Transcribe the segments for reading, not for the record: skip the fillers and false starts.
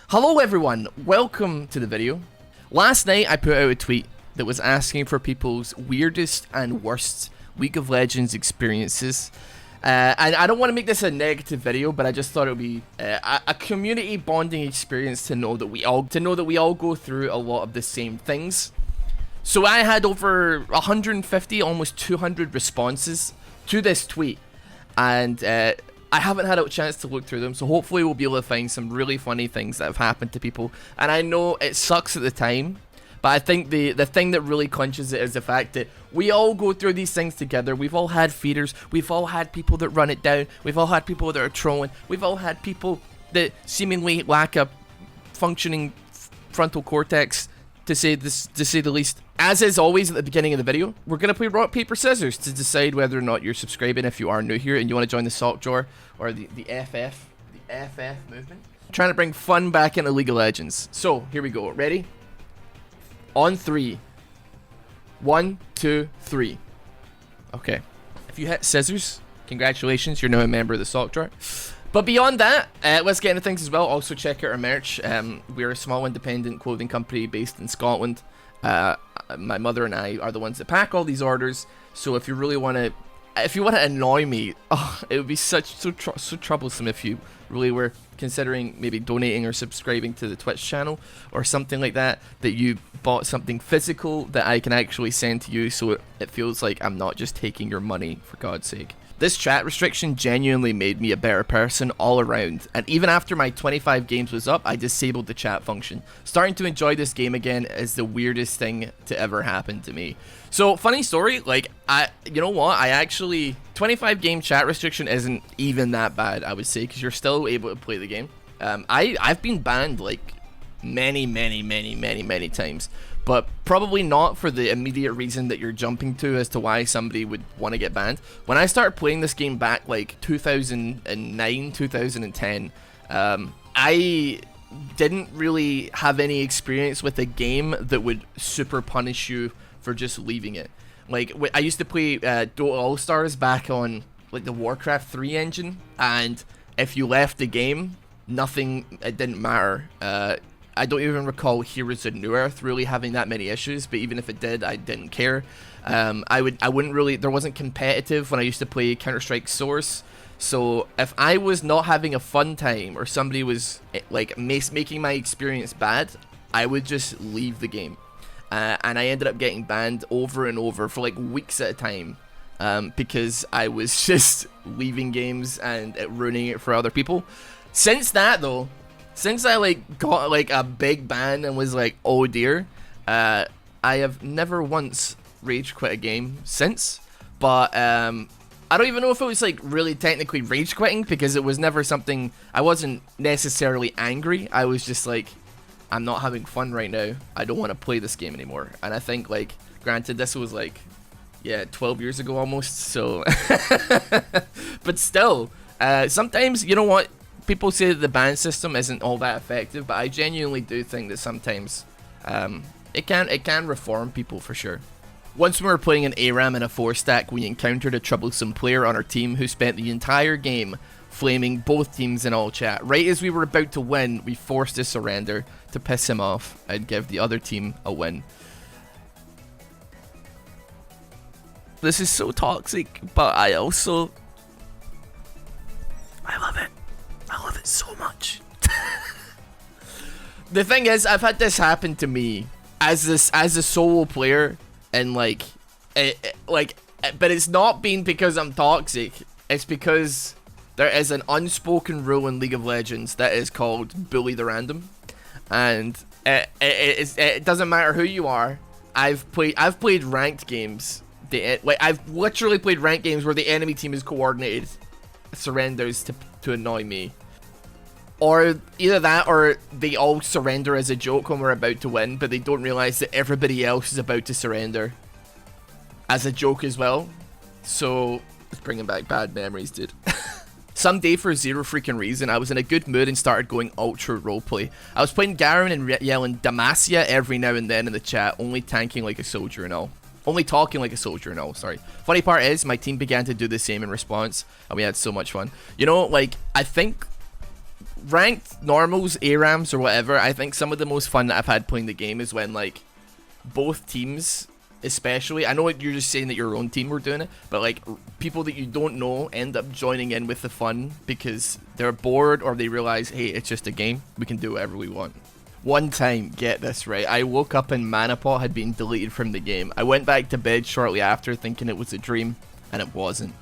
Hello everyone, welcome to the video. Last night I put out a tweet that was asking for people's weirdest and worst League of Legends experiences. And I don't want to make this a negative video, but I just thought it would be a community bonding experience to know that we all go through a lot of the same things. So I had over 150, almost 200 responses to this tweet, and I haven't had a chance to look through them, so hopefully we'll be able to find some really funny things that have happened to people. And I know it sucks at the time, but I think the thing that really clinches it is the fact that we all go through these things together. We've all had feeders, we've all had people that run it down, we've all had people that are trolling, we've all had people that seemingly lack a functioning frontal cortex, to say the least. As is always at the beginning of the video, we're going to play rock, paper, scissors to decide whether or not you're subscribing if you are new here and you want to join the sock drawer or the FF movement. Trying to bring fun back into League of Legends. So, here we go. Ready? On 3. 1, 2, 3. Okay. If you hit scissors, congratulations, you're now a member of the sock drawer. But beyond that, let's get into things as well. Also check out our merch. We're a small independent clothing company based in Scotland. My mother and I are the ones that pack all these orders. So if you really want to, annoy me, it would be so troublesome if you really were considering maybe donating or subscribing to the Twitch channel or something like that. That you bought something physical that I can actually send to you, so it feels like I'm not just taking your money, for God's sake. This chat restriction genuinely made me a better person all around, and even after my 25 games was up, I disabled the chat function. Starting to enjoy this game again is the weirdest thing to ever happen to me. So, funny story, like, you know what, 25 game chat restriction isn't even that bad, I would say, because you're still able to play the game. I've been banned, like, many times. But probably not for the immediate reason that you're jumping to as to why somebody would want to get banned. When I started playing this game back like 2009, 2010, I didn't really have any experience with a game that would super punish you for just leaving it. Like, I used to play Dota All-Stars back on like the Warcraft 3 engine, and if you left the game, it didn't matter. I don't even recall Heroes of New Earth really having that many issues, but even if it did, I didn't care. I wouldn't really, there wasn't competitive when I used to play Counter-Strike Source, so if I was not having a fun time or somebody was like making my experience bad, I would just leave the game. And I ended up getting banned over and over for like weeks at a time, because I was just leaving games and ruining it for other people. Since that though, since I like got like a big ban and was like, oh dear, I have never once rage quit a game since. But I don't even know if it was like really technically rage quitting, because it was never something, I wasn't necessarily angry. I was just like, I'm not having fun right now. I don't want to play this game anymore. And I think, like, granted, this was like, yeah, 12 years ago almost. So, but still, sometimes, you know what? People say that the ban system isn't all that effective, but I genuinely do think that sometimes it can reform people for sure. Once we were playing an ARAM in a 4-stack, we encountered a troublesome player on our team who spent the entire game flaming both teams in all chat. Right as we were about to win, we forced a surrender to piss him off and give the other team a win. This is so toxic, but I love it. I love it so much. The thing is, I've had this happen to me as a solo player, and but it's not been because I'm toxic. It's because there is an unspoken rule in League of Legends that is called bully the random, and it doesn't matter who you are. I've played ranked games. I've literally played ranked games where the enemy team is coordinated surrenders to annoy me, or either that or they all surrender as a joke when we're about to win, but they don't realize that everybody else is about to surrender as a joke as well. So it's bringing back bad memories, dude. Someday, for zero freaking reason, I was in a good mood and started going ultra roleplay. I was playing Garen and yelling Demacia every now and then in the chat, only tanking like a soldier and all. Only talking like a soldier and all, sorry. Funny part is, my team began to do the same in response, and we had so much fun. You know, like, I think ranked, normals, ARAMs, or whatever, I think some of the most fun that I've had playing the game is when, like, both teams, especially, I know you're just saying that your own team were doing it, but, like, people that you don't know end up joining in with the fun because they're bored or they realize, hey, it's just a game. We can do whatever we want. One time, get this right, I woke up and Manapot had been deleted from the game. I went back to bed shortly after thinking it was a dream, and it wasn't.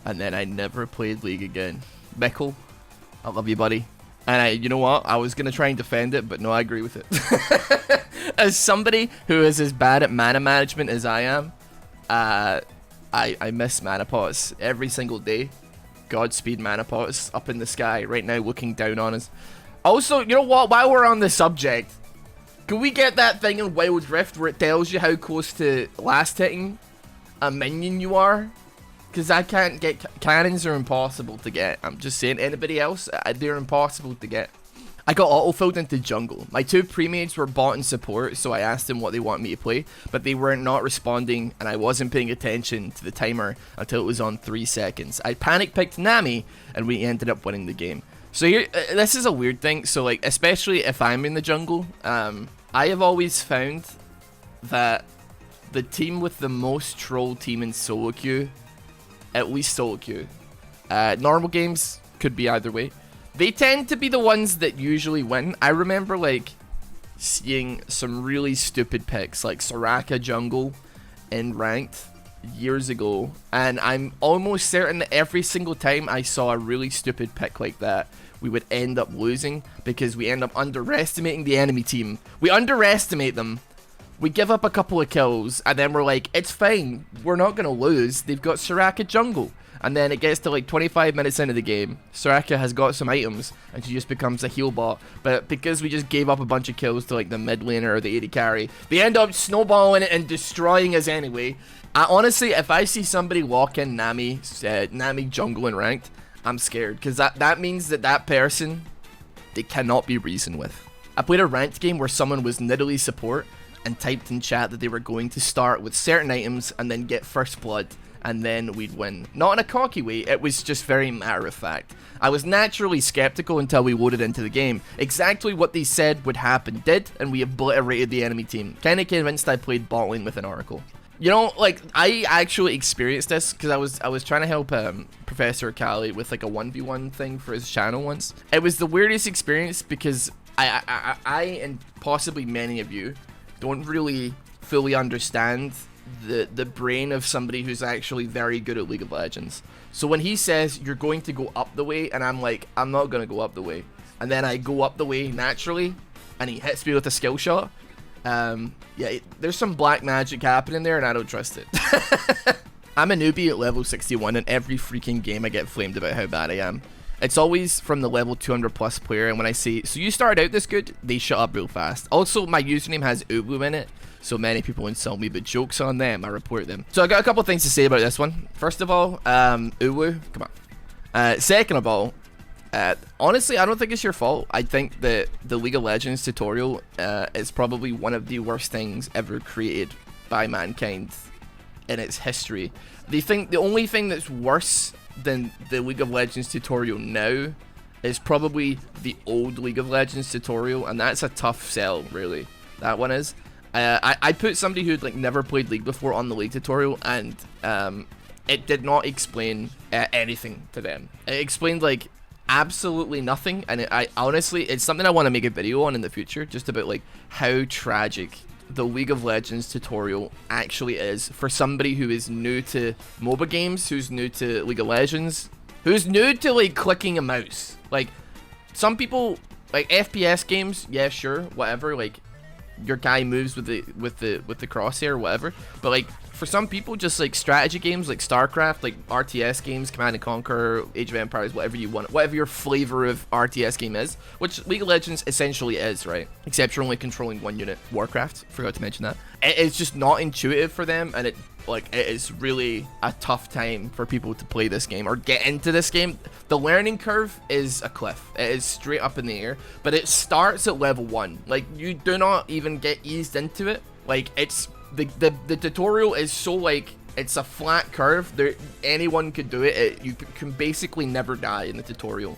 And then I never played League again. Mickle, I love you, buddy. And you know what? I was going to try and defend it, but no, I agree with it. As somebody who is as bad at mana management as I am, I miss Manapots every single day. Godspeed Manapots up in the sky right now looking down on us. Also, you know what? While we're on the subject, can we get that thing in Wild Rift where it tells you how close to last hitting a minion you are? Because I can't get... Cannons are impossible to get. I'm just saying. Anybody else? They're impossible to get. I got auto-filled into jungle. My two pre-mades were bot and support, so I asked them what they want me to play, but they were not responding, and I wasn't paying attention to the timer until it was on 3 seconds. I panic-picked Nami, and we ended up winning the game. So here, this is a weird thing. So, like, especially if I'm in the jungle, I have always found that the team with the most troll team in solo queue, at least solo queue, normal games could be either way, they tend to be the ones that usually win. I remember, like, seeing some really stupid picks, like Soraka jungle in ranked years ago, and I'm almost certain that every single time I saw a really stupid pick like that, we would end up losing because we end up underestimating the enemy team. We underestimate them, we give up a couple of kills, and then we're like, it's fine, we're not gonna lose, they've got Soraka jungle. And then it gets to like 25 minutes into the game, Soraka has got some items, and she just becomes a heal bot. But because we just gave up a bunch of kills to like the mid laner or the AD carry, they end up snowballing it and destroying us anyway. Honestly, if I see somebody walk in Nami jungle and ranked, I'm scared. Because that means that person, they cannot be reasoned with. I played a ranked game where someone was Nidalee support and typed in chat that they were going to start with certain items and then get first blood, and then we'd win. Not in a cocky way, it was just very matter of fact. I was naturally skeptical until we loaded into the game. Exactly what they said would happen did, and we obliterated the enemy team. Kinda convinced I played bot lane with an Oracle. You know, like, I actually experienced this because I was trying to help Professor Kali with like a 1v1 thing for his channel once. It was the weirdest experience because I and possibly many of you don't really fully understand the brain of somebody who's actually very good at League of Legends. So when he says you're going to go up the way, and I'm like, I'm not gonna go up the way, and then I go up the way naturally and he hits me with a skill shot, yeah, there's some black magic happening there and I don't trust it. I'm a newbie at level 61, and every freaking game I get flamed about how bad I am. It's always from the level 200 plus player, and when I say, so you started out this good, they shut up real fast. Also, my username has Uwu in it, so many people insult me, but joke's on them, I report them. So I got a couple things to say about this one. First of all, Uwu, come on. Second of all, honestly, I don't think it's your fault. I think that the League of Legends tutorial is probably one of the worst things ever created by mankind in its history. The only thing that's worse than the League of Legends tutorial now is probably the old League of Legends tutorial, and that's a tough sell, really. That one is. I put somebody who'd like never played League before on the League tutorial, and it did not explain anything to them. It explained like absolutely nothing, and I honestly, it's something I want to make a video on in the future, just about like how tragic the League of Legends tutorial actually is for somebody who is new to MOBA games, who's new to League of Legends, who's new to like clicking a mouse. Like, some people, like FPS games, yeah, sure, whatever, like your guy moves with the crosshair or whatever, but like for some people, just like strategy games like StarCraft, like RTS games, Command and Conquer, Age of Empires, whatever you want, whatever your flavor of RTS game is, which League of Legends essentially is, right? Except you're only controlling one unit. Warcraft, forgot to mention that. It's just not intuitive for them, and it is really a tough time for people to play this game or get into this game. The learning curve is a cliff. It is straight up in the air, but it starts at level 1. Like, you do not even get eased into it. Like, it's the tutorial is so like, it's a flat curve. Anyone could do it. You can basically never die in the tutorial.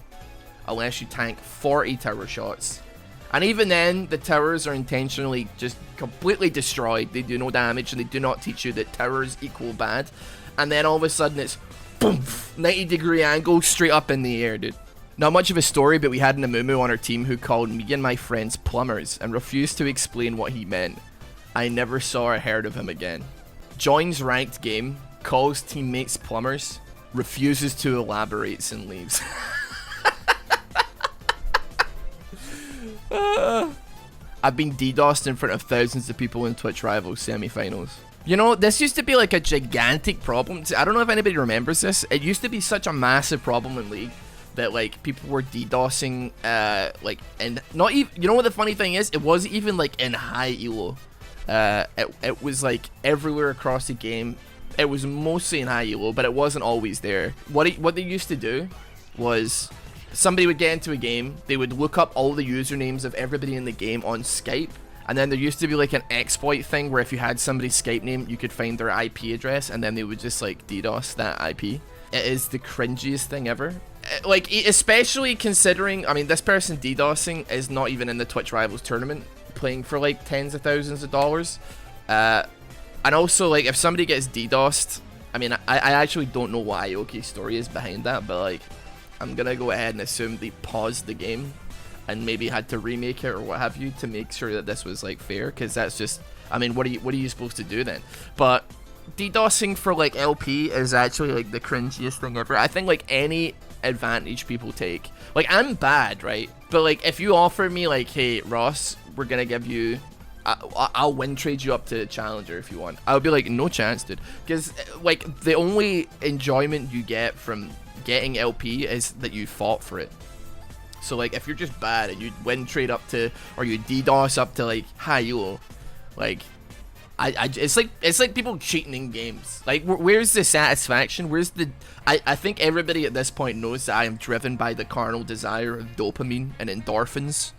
unless you tank 40 tower shots. And even then, the towers are intentionally just completely destroyed. They do no damage, and they do not teach you that towers equal bad. And then all of a sudden it's boom, 90-degree angle straight up in the air, dude. Not much of a story, but we had an Amumu on our team who called me and my friends plumbers and refused to explain what he meant. I never saw or heard of him again. Joins ranked game, calls teammates plumbers, refuses to elaborate and leaves. I've been DDoSed in front of thousands of people in Twitch Rivals semi-finals. You know, this used to be like a gigantic problem. I don't know if anybody remembers this. It used to be such a massive problem in League that like people were DDoSing, like, and not even. You know what the funny thing is? It wasn't even like in high elo. It was like everywhere across the game. It was mostly in high elo, but it wasn't always there. What they used to do was, somebody would get into a game, they would look up all the usernames of everybody in the game on Skype, and then there used to be like an exploit thing where if you had somebody's Skype name, you could find their IP address, and then they would just like DDoS that IP. It is the cringiest thing ever. Like, especially considering, I mean, this person DDoSing is not even in the Twitch Rivals tournament, playing for like tens of thousands of dollars. And also, like, if somebody gets DDoSed, I mean, I actually don't know what Ioki's story is behind that, but like, I'm gonna go ahead and assume they paused the game and maybe had to remake it or what have you to make sure that this was like fair, because that's just, I mean, what are you supposed to do then? But DDoSing for like LP is actually like the cringiest thing ever. I think like any advantage people take, like, I'm bad, right? But like, if you offer me like, hey Ross, we're gonna give you, I'll win trade you up to Challenger if you want, I would be like, no chance, dude, because like the only enjoyment you get from getting LP is that you fought for it. So like, if you're just bad and you win trade up to, or you DDoS up to like high elo, like it's like people cheating in games. Like, where's the satisfaction? Where's the, I think everybody at this point knows that I am driven by the carnal desire of dopamine and endorphins.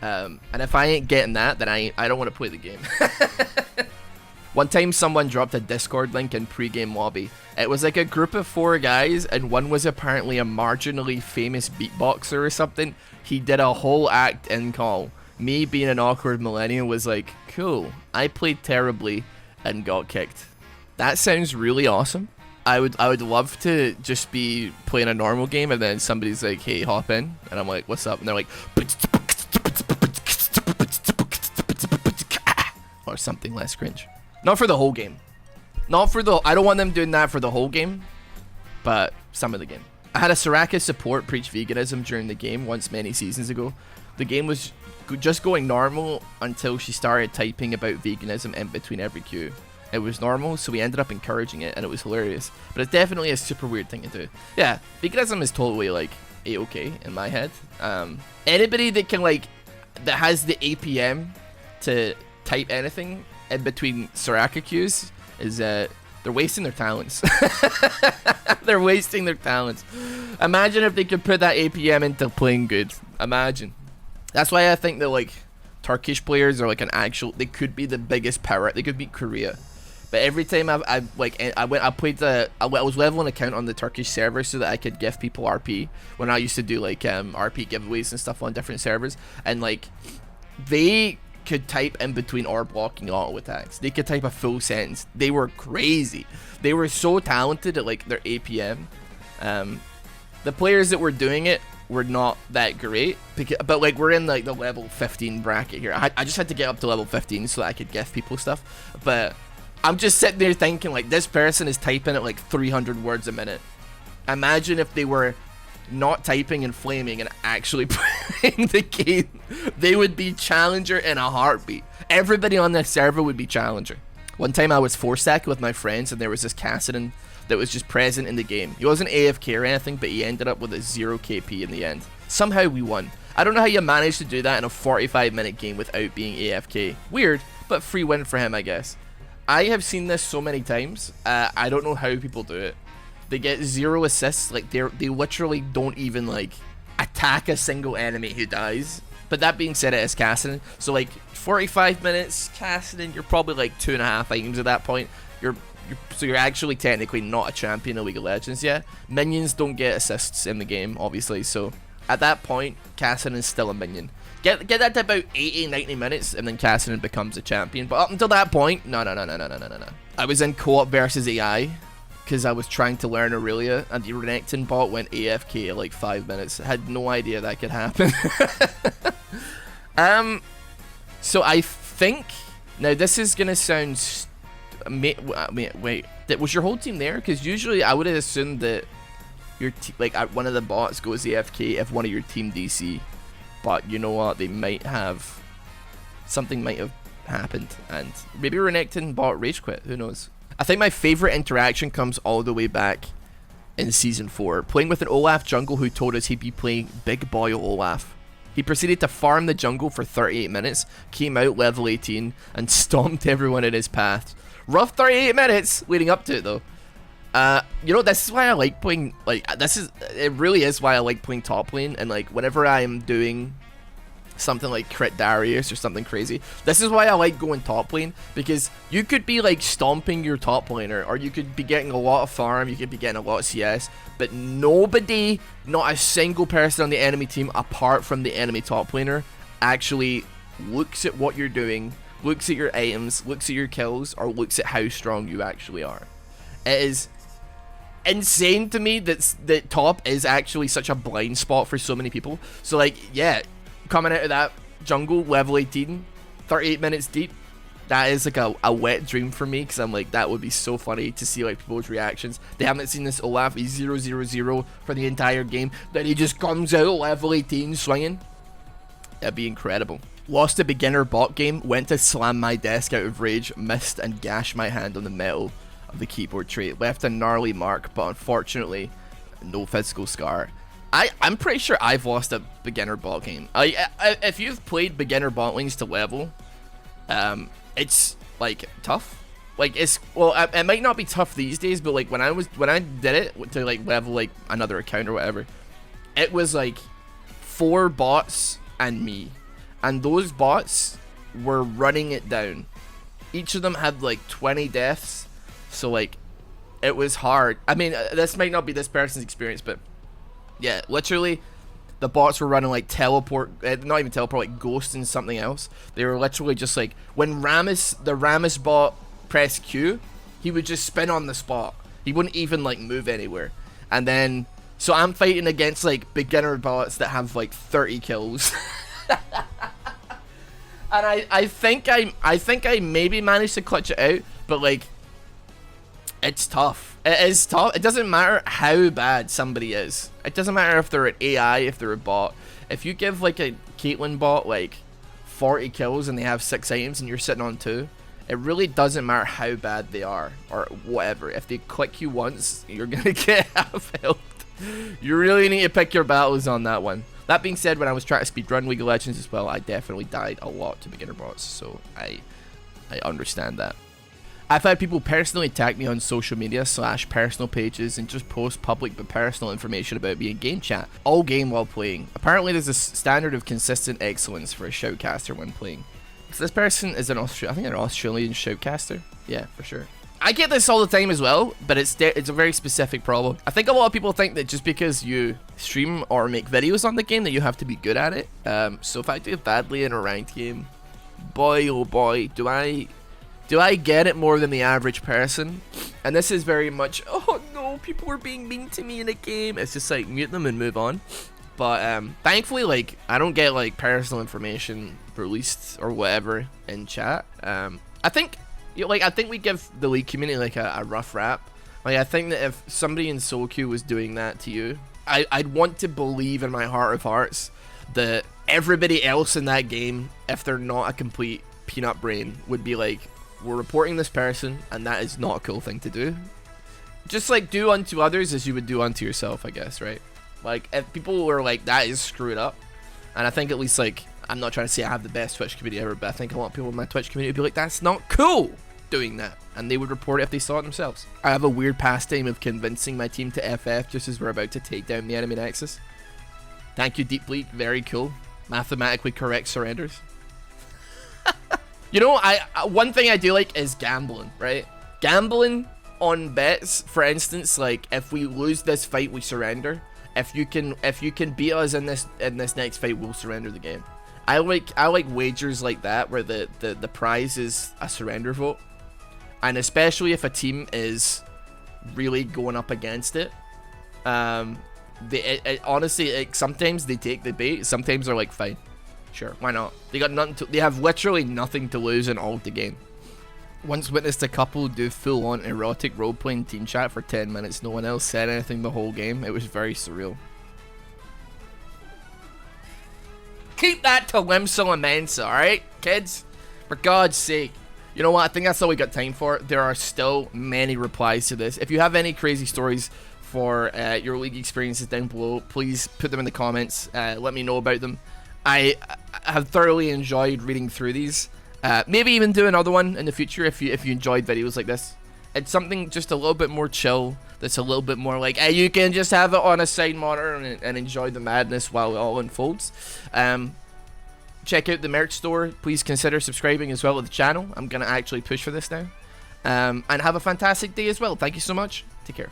And if I ain't getting that, then I don't want to play the game. One time someone dropped a Discord link in pre-game lobby. It was like a group of 4 guys, and one was apparently a marginally famous beatboxer or something. He did a whole act in call. Me, being an awkward millennial, was like, cool, I played terribly and got kicked. That sounds really awesome. I would love to just be playing a normal game and then somebody's like, hey, hop in, and I'm like, what's up? And they're like, or something less cringe. Not for the whole game. Not for the, I don't want them doing that for the whole game, but some of the game. I had a Soraka support preach veganism during the game once many seasons ago. The game was just going normal until she started typing about veganism in between every queue. It was normal, so we ended up encouraging it, and it was hilarious. But it's definitely a super weird thing to do. Yeah, veganism is totally like A-okay in my head. Anybody that can like, that has the APM to type anything in between Soraka queues is they're wasting their talents. They're wasting their talents. Imagine if they could put that APM into playing good. Imagine. That's why I think that like Turkish players are like an actual, they could be the biggest power. They could beat Korea. But every time I was leveling account on the Turkish server so that I could give people RP when I used to do like RP giveaways and stuff on different servers, and like they could type in between or blocking auto attacks. They could type a full sentence. They were crazy. They were so talented at like their APM. The players that were doing it were not that great, but like we're in like the level 15 bracket here. I just had to get up to level 15 so that I could give people stuff. But I'm just sitting there thinking like, this person is typing at like 300 words a minute. Imagine if they were not typing and flaming and actually playing the game. They would be Challenger in a heartbeat. Everybody on this server would be Challenger. One time I was 4-stack with my friends, and there was this Cassidy that was just present in the game. He wasn't AFK or anything, but he ended up with a 0 KP in the end. Somehow we won. I don't know how you managed to do that in a 45-minute game without being AFK. Weird, but free win for him, I guess. I have seen this so many times. I don't know how people do it. They get 0 assists, like they literally don't even like attack a single enemy who dies. But that being said, it is Cassidy, so like 45 minutes, Cassidy, you're probably like 2.5 items at that point. So you're actually technically not a champion of League of Legends yet. Minions don't get assists in the game, obviously, so At that point, Cassidy is still a minion. Get that to about 80, 90 minutes, and then Cassidy becomes a champion. But up until that point, no. I was in co-op versus AI, because I was trying to learn Aurelia, and the Renekton bot went AFK at like 5 minutes. I had no idea that could happen. So I think, now this is gonna sound, wait, was your whole team there? Because usually I would have assumed that your like one of the bots goes AFK if one of your team DC, but you know what, they might have, something might have happened, and maybe Renekton bot rage quit, who knows. I think my favorite interaction comes all the way back in Season 4, playing with an Olaf jungle who told us he'd be playing Big Boy Olaf. He proceeded to farm the jungle for 38 minutes, came out level 18, and stomped everyone in his path. Rough 38 minutes leading up to it though. You know, this is why I like playing, like, it really is why I like playing top lane, and like, whenever I am doing something like Crit Darius or something crazy, this is why I like going top lane, because you could be like stomping your top laner, or you could be getting a lot of farm, you could be getting a lot of CS, but nobody, not a single person on the enemy team apart from the enemy top laner, actually looks at what you're doing, looks at your items, looks at your kills, or looks at how strong you actually are. It is insane to me that top is actually such a blind spot for so many people. So like, yeah, coming out of that jungle, level 18, 38 minutes deep, that is like a wet dream for me, because I'm like, that would be so funny to see like people's reactions. They haven't seen this Olaf, he's 0-0-0 for the entire game, then he just comes out level 18 swinging. That'd be incredible. Lost a beginner bot game, went to slam my desk out of rage, missed and gashed my hand on the metal of the keyboard tray. Left a gnarly mark, but unfortunately, no physical scar. I'm pretty sure I've lost a beginner bot game. If you've played beginner bot lanes to level, it's like tough. Like it might not be tough these days, but like when I did it to like level like another account or whatever, it was like 4 bots and me, and those bots were running it down. Each of them had like 20 deaths, so like it was hard. I mean, this might not be this person's experience, but yeah, literally, the bots were running like teleport, not even teleport, like ghost and something else. They were literally just like, when the Rammus bot pressed Q, he would just spin on the spot. He wouldn't even like move anywhere. And then, so I'm fighting against like beginner bots that have like 30 kills. And I think I maybe managed to clutch it out, but like, it's tough. It is tough. It doesn't matter how bad somebody is. It doesn't matter if they're an AI, if they're a bot. If you give like a Caitlyn bot like 40 kills and they have 6 items and you're sitting on 2, it really doesn't matter how bad they are or whatever. If they click you once, you're gonna get half health. You really need to pick your battles on that one. That being said, when I was trying to speedrun League of Legends as well, I definitely died a lot to beginner bots, so I understand that. I've had people personally tag me on social media / personal pages and just post public but personal information about me in game chat, all game while playing. Apparently there's a standard of consistent excellence for a shoutcaster when playing. So this person is an Australian shoutcaster? Yeah, for sure. I get this all the time as well, but it's a very specific problem. I think a lot of people think that just because you stream or make videos on the game that you have to be good at it. So if I do badly in a ranked game, boy oh boy, do I get it more than the average person. And this is very much, oh no, people are being mean to me in a game. It's just like, mute them and move on. But thankfully, like, I don't get like personal information released or whatever in chat. I think, you know, like, I think we give the League community like a rough rap. Like, I think that if somebody in solo queue was doing that to you, I'd want to believe in my heart of hearts that everybody else in that game, if they're not a complete peanut brain, would be like, we're reporting this person, and that is not a cool thing to do. Just like, do unto others as you would do unto yourself, I guess, right? Like, if people were like, that is screwed up, and I think at least, like, I'm not trying to say I have the best Twitch community ever, but I think a lot of people in my Twitch community would be like, that's not cool doing that, and they would report it if they saw it themselves. I have a weird pastime of convincing my team to FF just as we're about to take down the enemy Nexus. Thank you, Deep Bleed, very cool. Mathematically correct surrenders. You know, one thing I do like is gambling, right? Gambling on bets, for instance, like, if we lose this fight, we surrender. if you can beat us in this next fight, we'll surrender the game. I like wagers like that where the prize is a surrender vote, and especially if a team is really going up against it. Honestly, sometimes they take the bait. Sometimes they're like, fine, sure, why not? They have literally nothing to lose in all of the game. Once witnessed a couple do full-on erotic role-playing team chat for 10 minutes. No one else said anything the whole game. It was very surreal. Keep that to Limsa and Mensa, alright, kids? For God's sake. You know what? I think that's all we got time for. There are still many replies to this. If you have any crazy stories for your league experiences down below, please put them in the comments. Let me know about them. I have thoroughly enjoyed reading through these. Maybe even do another one in the future if you enjoyed videos like this. It's something just a little bit more chill. That's a little bit more like, hey, you can just have it on a side monitor and enjoy the madness while it all unfolds. Check out the merch store. Please consider subscribing as well to the channel. I'm gonna actually push for this now. And have a fantastic day as well. Thank you so much. Take care.